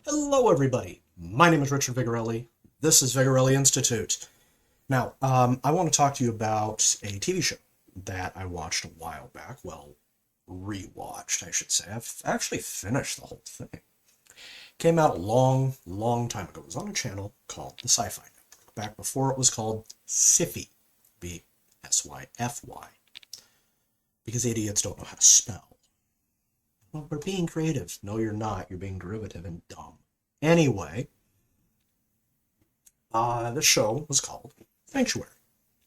Hello, everybody. My name is Richard Vigorelli. This is Vigorelli Institute. Now, I want to talk to you about a TV show that I watched a while back. Well, rewatched, I should say. I've actually finished the whole thing. Came out a long, long time ago. It was on a channel called the SciFi Network, back before it was called Syfy, Syfy, because idiots don't know how to spell. Well, we're being creative. No, you're not. You're being derivative and dumb. Anyway, the show was called Sanctuary.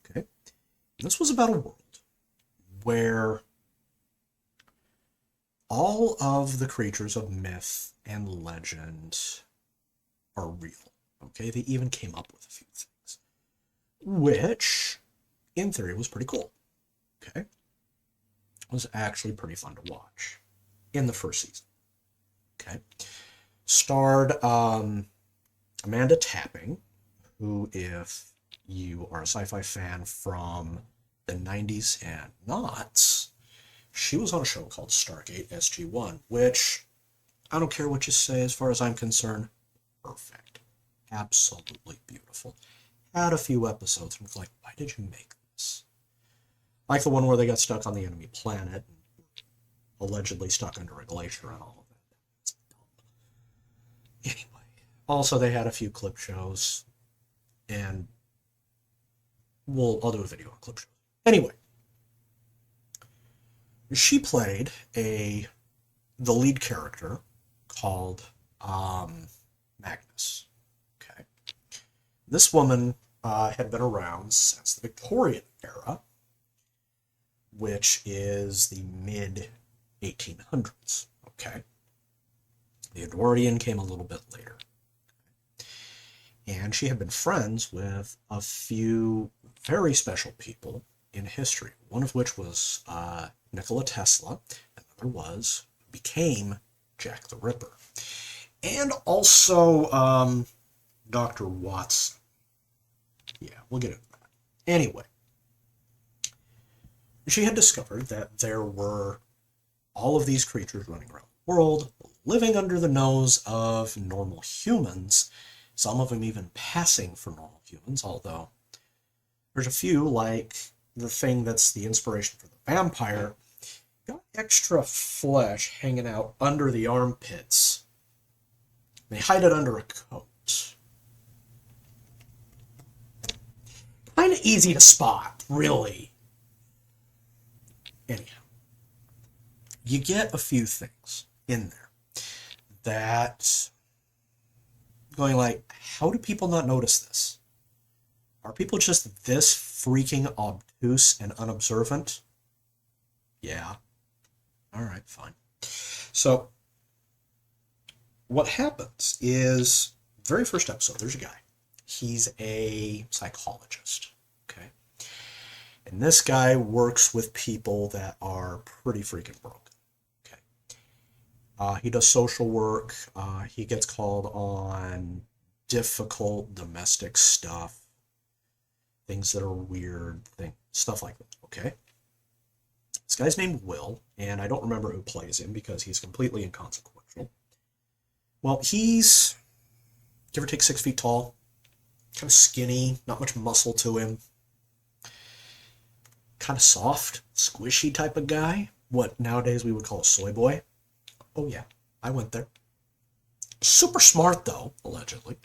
Okay, this was about a world where all of the creatures of myth and legend are real. Okay, they even came up with a few things, which, in theory, was pretty cool. Okay, it was actually pretty fun to watch in the first season. Okay, starred Amanda Tapping, who, if you are a sci-fi fan from the 90s and not, she was on a show called Stargate SG-1, which, I don't care what you say as far as I'm concerned, perfect. Absolutely beautiful. Had a few episodes and was like, why did you make this? Like the one where they got stuck on the enemy planet, allegedly stuck under a glacier and all of that. It's dumb. Anyway, also they had a few clip shows, and I'll do a video on clip shows. Anyway, she played the lead character called Magnus. Okay, this woman had been around since the Victorian era, which is the mid 1800s. Okay, the Edwardian came a little bit later, and she had been friends with a few very special people in history, one of which was Nikola Tesla, another became Jack the Ripper, and also Dr. Watson. Yeah, we'll get into that. Anyway, she had discovered that there were all of these creatures running around the world, living under the nose of normal humans, some of them even passing for normal humans, although there's a few, like the thing that's the inspiration for the vampire, got extra flesh hanging out under the armpits. They hide it under a coat. Kind of easy to spot, really. Anyhow, you get a few things in there that going like, how do people not notice this? Are people just this freaking obtuse and unobservant? Yeah. All right, fine. So, what happens is, very first episode, there's a guy. He's a psychologist, okay? And this guy works with people that are pretty freaking broken, okay? He does social work. He gets called on difficult domestic stuff, things that are weird, stuff like that, okay? This guy's named Will, and I don't remember who plays him because he's completely inconsequential. Well, he's, give or take, 6 feet tall, kind of skinny, not much muscle to him, kind of soft, squishy type of guy, what nowadays we would call a soy boy. Oh yeah, I went there. Super smart though, allegedly.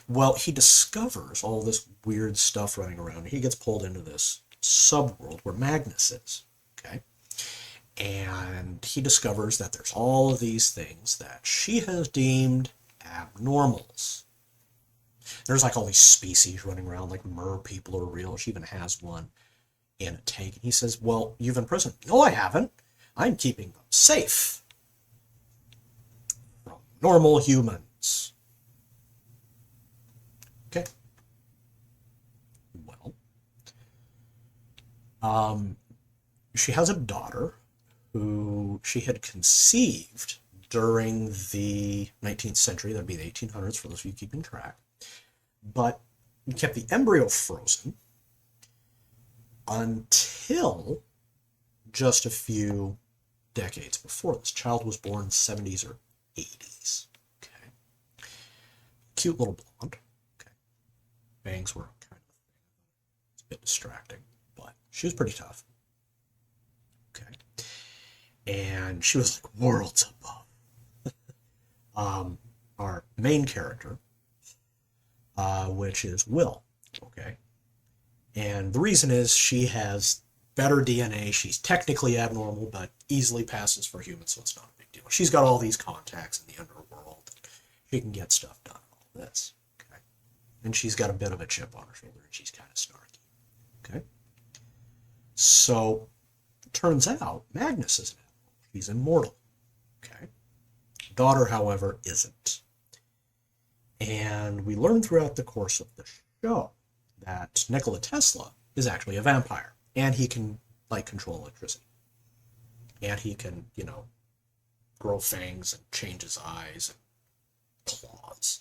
Well, he discovers all this weird stuff running around. He gets pulled into this subworld where Magnus is, okay? And he discovers that there's all of these things that she has deemed abnormals. There's like all these species running around, like mer people are real. She even has one in a tank. And he says, well, you've imprisoned. No, I haven't. I'm keeping them safe from normal humans. Okay. Well, she has a daughter who she had conceived during the 19th century. That'd be the 1800s for those of you keeping track. But kept the embryo frozen until just a few decades before this. Child was born in the 70s or 80s. Okay. cute little blonde. Okay. Bangs were kind of a bit distracting, but she was pretty tough. Okay. And she was like worlds above. Our main character, which is Will. Okay. And the reason is she has better DNA. She's technically abnormal, but easily passes for human, so it's not a big deal. She's got all these contacts in the underworld. She can get stuff done, all this. Okay. And she's got a bit of a chip on her shoulder, and she's kind of snarky. Okay. So, turns out, Magnus is an animal. He's immortal. Okay. Daughter, however, isn't. And we learn throughout the course of the show that Nikola Tesla is actually a vampire. And he can, like, control electricity. And he can, grow fangs and change his eyes and claws.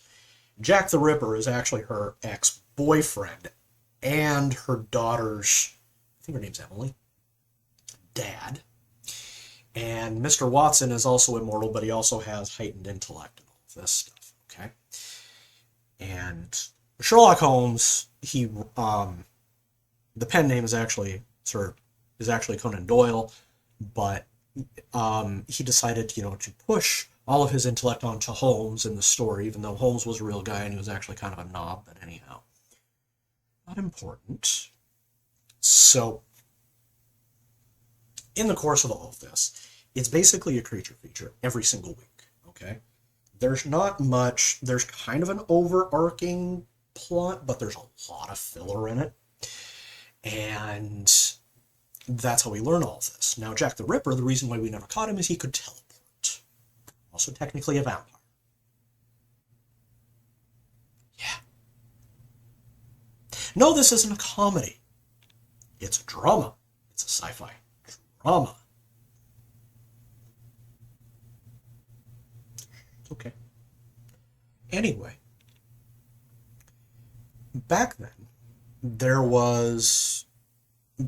Jack the Ripper is actually her ex-boyfriend and her daughter's, I think her name's Emily, dad. And Mr. Watson is also immortal, but he also has heightened intellect and all of this stuff, okay? And Sherlock Holmes, the pen name is actually Conan Doyle, but he decided, to push all of his intellect onto Holmes in the story, even though Holmes was a real guy and he was actually kind of a knob, but anyhow. Not important. So, in the course of all of this, it's basically a creature feature every single week, okay? There's not much, there's kind of an overarching plot, but there's a lot of filler in it. And that's how we learn all of this. Now, Jack the Ripper, the reason why we never caught him is he could teleport. Also technically a vampire. Yeah. No, this isn't a comedy. It's a drama. It's a sci-fi drama. Okay. Anyway. Back then,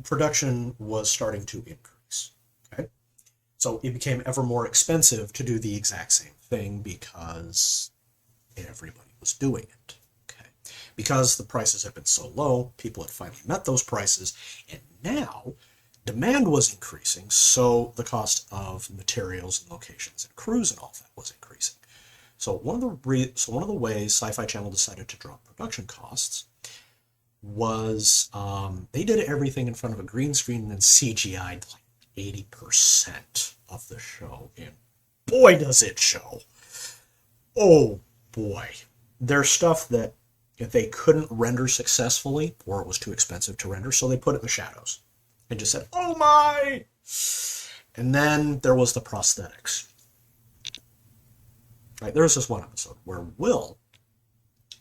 production was starting to increase, okay? So it became ever more expensive to do the exact same thing because everybody was doing it, okay? Because the prices had been so low, people had finally met those prices, and now demand was increasing, so the cost of materials and locations and crews and all that was increasing. So one of the ways Sci-Fi Channel decided to drop production costs was they did everything in front of a green screen and then CGI'd like 80% of the show. And boy, does it show. Oh, boy. There's stuff that they couldn't render successfully or it was too expensive to render, so they put it in the shadows and just said, oh my! And then there was the prosthetics. Right, there was this one episode where Will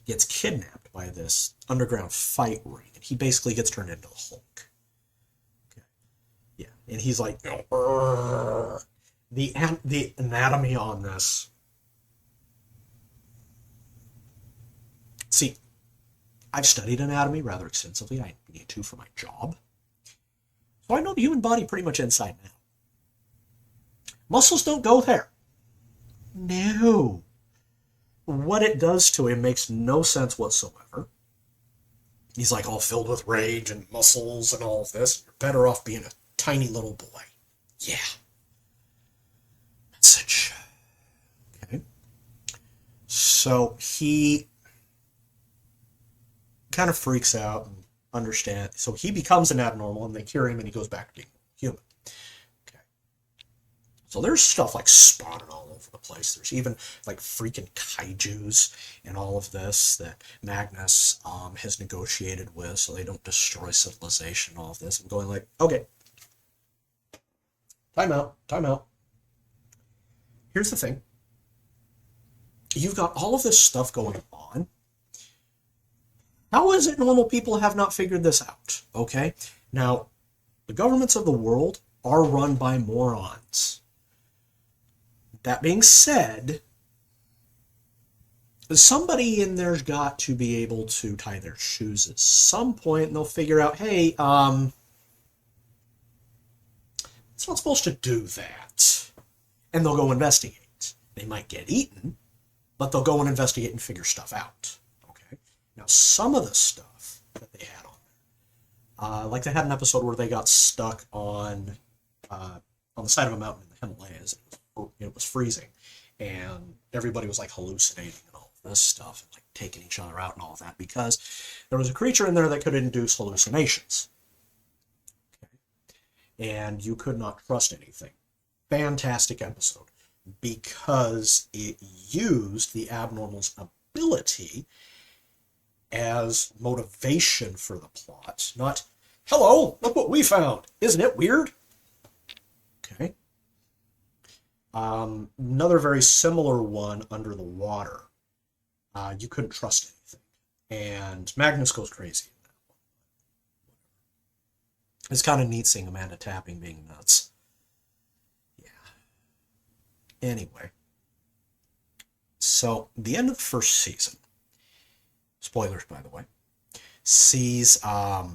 gets kidnapped by this underground fight ring, and he basically gets turned into the Hulk. Okay. Yeah, and he's like, the anatomy on this. See, I've studied anatomy rather extensively. I need to for my job. So I know the human body pretty much inside and out. Muscles don't go there. No. What it does to him makes no sense whatsoever. He's like all filled with rage and muscles and all of this. You're better off being a tiny little boy. Yeah. Message. Okay. So he kind of freaks out and understands. So he becomes an abnormal and they cure him and he goes back to being human. So there's stuff like spawning all over the place. There's even like freaking kaijus and all of this that Magnus has negotiated with so they don't destroy civilization, all of this. I'm going like, okay, time out. Here's the thing. You've got all of this stuff going on. How is it normal people have not figured this out? Okay? Now, the governments of the world are run by morons. That being said, somebody in there's got to be able to tie their shoes at some point, and they'll figure out, hey, it's not supposed to do that. And they'll go investigate. They might get eaten, but they'll go and investigate and figure stuff out. Okay. Now, some of the stuff that they had on there, like they had an episode where they got stuck on the side of a mountain in the Himalayas. It was freezing, and everybody was like hallucinating and all of this stuff, and like taking each other out and all of that because there was a creature in there that could induce hallucinations. Okay. And you could not trust anything. Fantastic episode because it used the abnormal's ability as motivation for the plot, not, hello, look what we found. Isn't it weird? Okay. Another very similar one, Under the Water. You couldn't trust anything. And Magnus goes crazy in that one. It's kind of neat seeing Amanda Tapping being nuts. Yeah. Anyway. So, the end of the first season, spoilers by the way, sees her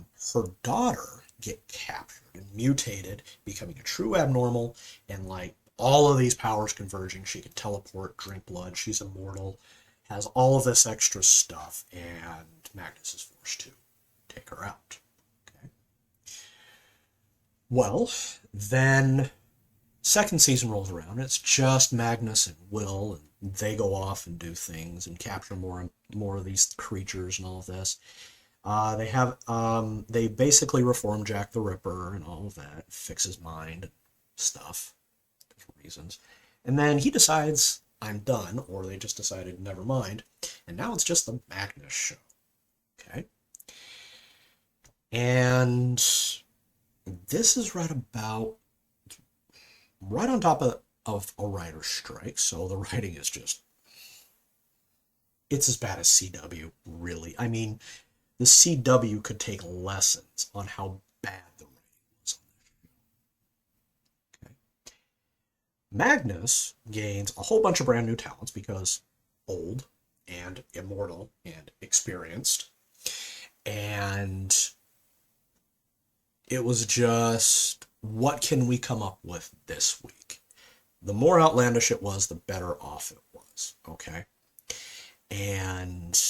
daughter get captured and mutated, becoming a true abnormal, and like all of these powers converging. She can teleport, drink blood, she's immortal, has all of this extra stuff, and Magnus is forced to take her out. Okay. Well, then second season rolls around. It's just Magnus and Will, and they go off and do things and capture more of these creatures and all of this. They basically reform Jack the Ripper and all of that, fix his mind and stuff, different reasons. And then he decides, I'm done, or they just decided, never mind. And now it's just the Magnus show. Okay? And this is right on top of a writer's strike, so the writing is just, it's as bad as CW, really. I mean, the CW could take lessons on how bad the writing was on this show. Okay. Magnus gains a whole bunch of brand new talents because old and immortal and experienced. And it was just, what can we come up with this week? The more outlandish it was, the better off it was. Okay. And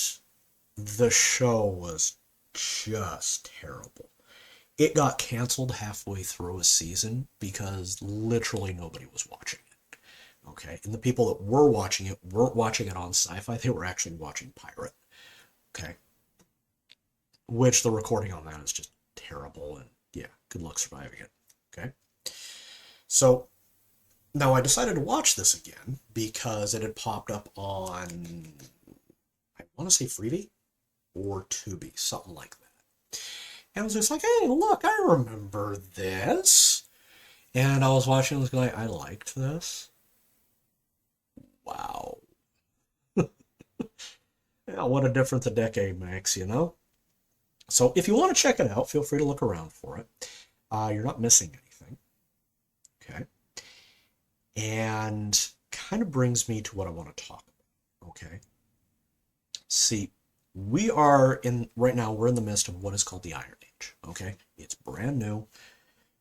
the show was just terrible. It got canceled halfway through a season because literally nobody was watching it. Okay, and the people that were watching it weren't watching it on Syfy, they were actually watching Pirate. Okay. Which the recording on that is just terrible, and yeah, good luck surviving it. Okay. So now I decided to watch this again because it had popped up on, I want to say Freevee or Tubi, something like that. And I was just like, hey, look, I remember this. And I was watching this going, I liked this. Wow. Yeah, what a difference a decade makes, you know? So if you want to check it out, feel free to look around for it. You're not missing anything. Okay. And kind of brings me to what I want to talk about. Okay. See, right now, we're in the midst of what is called the Iron Age, okay? It's brand new.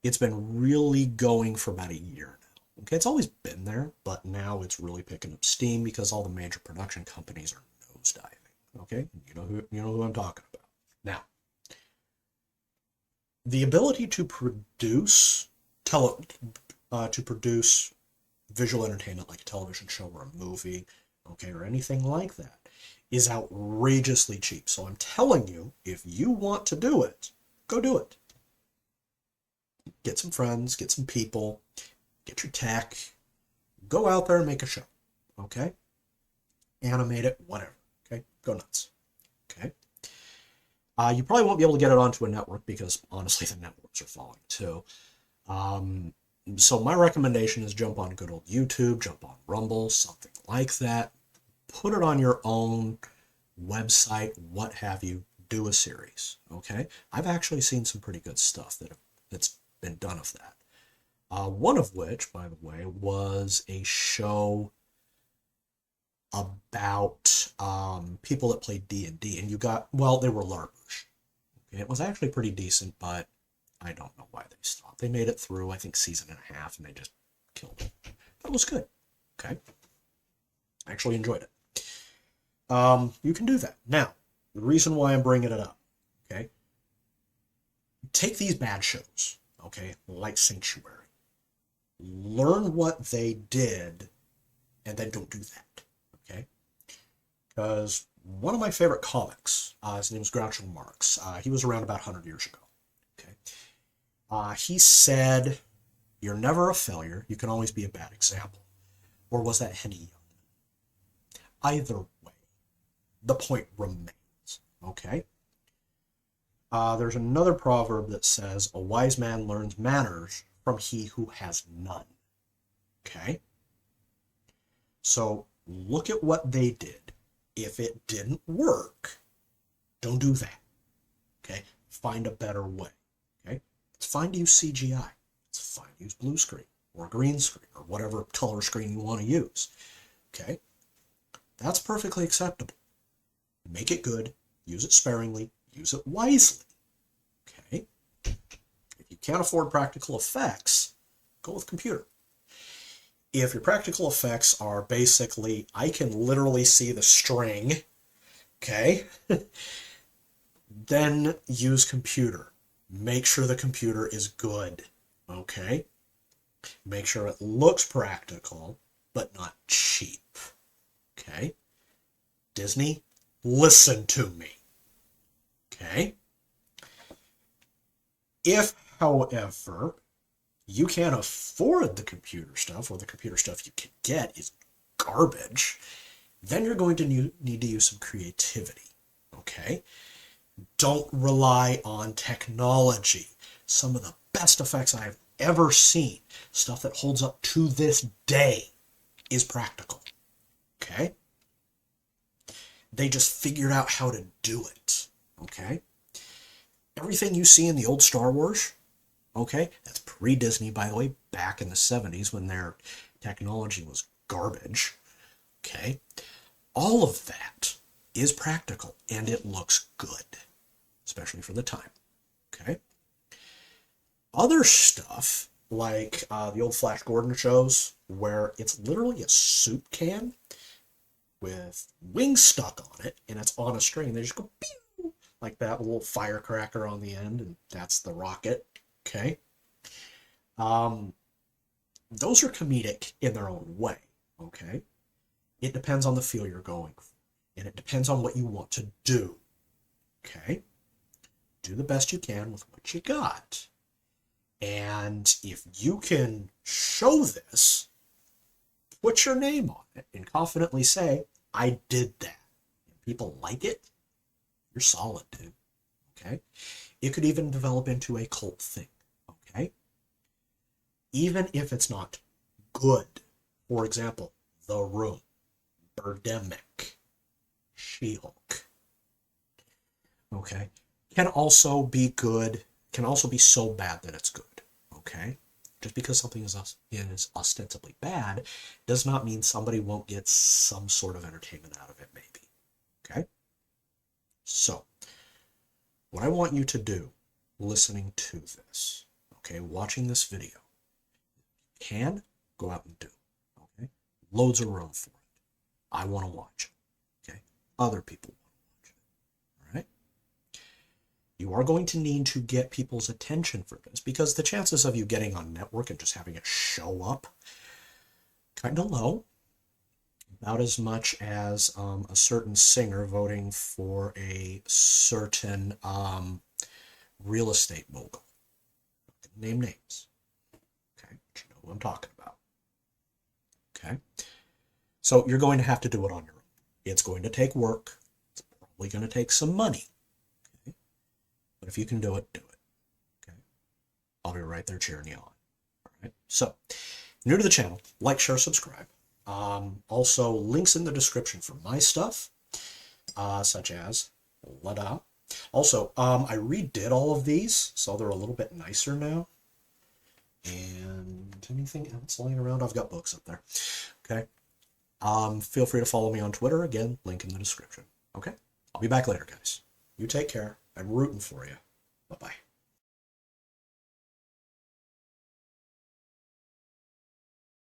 It's been really going for about a year now, okay? It's always been there, but now it's really picking up steam because all the major production companies are nosediving, okay? You know who I'm talking about. Now, the ability to produce visual entertainment like a television show or a movie, okay, or anything like that, is outrageously cheap. So I'm telling you, if you want to do it, go do it. Get some friends, get some people, get your tech, go out there and make a show, okay? Animate it, whatever, okay? Go nuts, okay? You probably won't be able to get it onto a network because, honestly, the networks are falling too. So my recommendation is jump on good old YouTube, jump on Rumble, something like that. Put it on your own website, what have you, do a series, okay? I've actually seen some pretty good stuff that's been done of that. One of which, by the way, was a show about people that played D&D, and they were LARPers. Okay, it was actually pretty decent, but I don't know why they stopped. They made it through, I think, season and a half, and they just killed it. But it was good, okay? I actually enjoyed it. You can do that. Now, the reason why I'm bringing it up, okay? Take these bad shows, okay, like Sanctuary. Learn what they did, and then don't do that, okay? Because one of my favorite comics, his name is Groucho Marx. He was around about 100 years ago, okay? He said, "You're never a failure. You can always be a bad example." Or was that Henny Young? Either way, the point remains, okay? There's another proverb that says, "A wise man learns manners from he who has none." Okay? So look at what they did. If it didn't work, don't do that. Okay? Find a better way. Okay? It's fine to use CGI. It's fine to use blue screen or green screen or whatever color screen you want to use. Okay? That's perfectly acceptable. Make it good. Use it sparingly. Use it wisely. Okay? If you can't afford practical effects, go with computer. If your practical effects are basically, I can literally see the string, okay, then use computer. Make sure the computer is good, okay? Make sure it looks practical, but not cheap, okay? Disney, listen to me, okay? If, however, you can't afford the computer stuff, or the computer stuff you can get is garbage, then you're going to need to use some creativity, okay? Don't rely on technology. Some of the best effects I've ever seen, stuff that holds up to this day, is practical, okay? They just figured out how to do it, okay? Everything you see in the old Star Wars, okay, that's pre-Disney, by the way, back in the 70s when their technology was garbage, okay? All of that is practical, and it looks good, especially for the time, okay? Other stuff, like the old Flash Gordon shows, where it's literally a soup can with wings stuck on it, and it's on a string. They just go, pew, like that little firecracker on the end, and that's the rocket. Okay. Those are comedic in their own way. Okay. It depends on the feel you're going for, and it depends on what you want to do. Okay. Do the best you can with what you got. And if you can show this, put your name on it and confidently say, "I did that." And people like it, you're solid, dude. Okay. It could even develop into a cult thing. Okay? Even if it's not good. For example, The Room, Birdemic, She-Hulk. Okay? Can also be good, can also be so bad that it's good. Okay? Just because something is ostensibly bad does not mean somebody won't get some sort of entertainment out of it, maybe. Okay? So, what I want you to do, listening to this, okay, watching this video, can go out and do, okay? Loads of room for it. I want to watch it, okay? Other people want to watch it, all right? You are going to need to get people's attention for this, because the chances of you getting on network and just having it show up, kind of low. About as much as a certain singer voting for a certain real estate mogul. Name names. Okay, but you know who I'm talking about. Okay, so you're going to have to do it on your own. It's going to take work. It's probably going to take some money. Okay, but if you can do it, do it. Okay, I'll be right there cheering you on. All right. So, new to the channel, like, share, subscribe. Also, links in the description for my stuff, such as Lada. Also, I redid all of these, so they're a little bit nicer now. And anything else laying around? I've got books up there. Okay. Feel free to follow me on Twitter. Again, link in the description. Okay. I'll be back later, guys. You take care. I'm rooting for you. Bye-bye.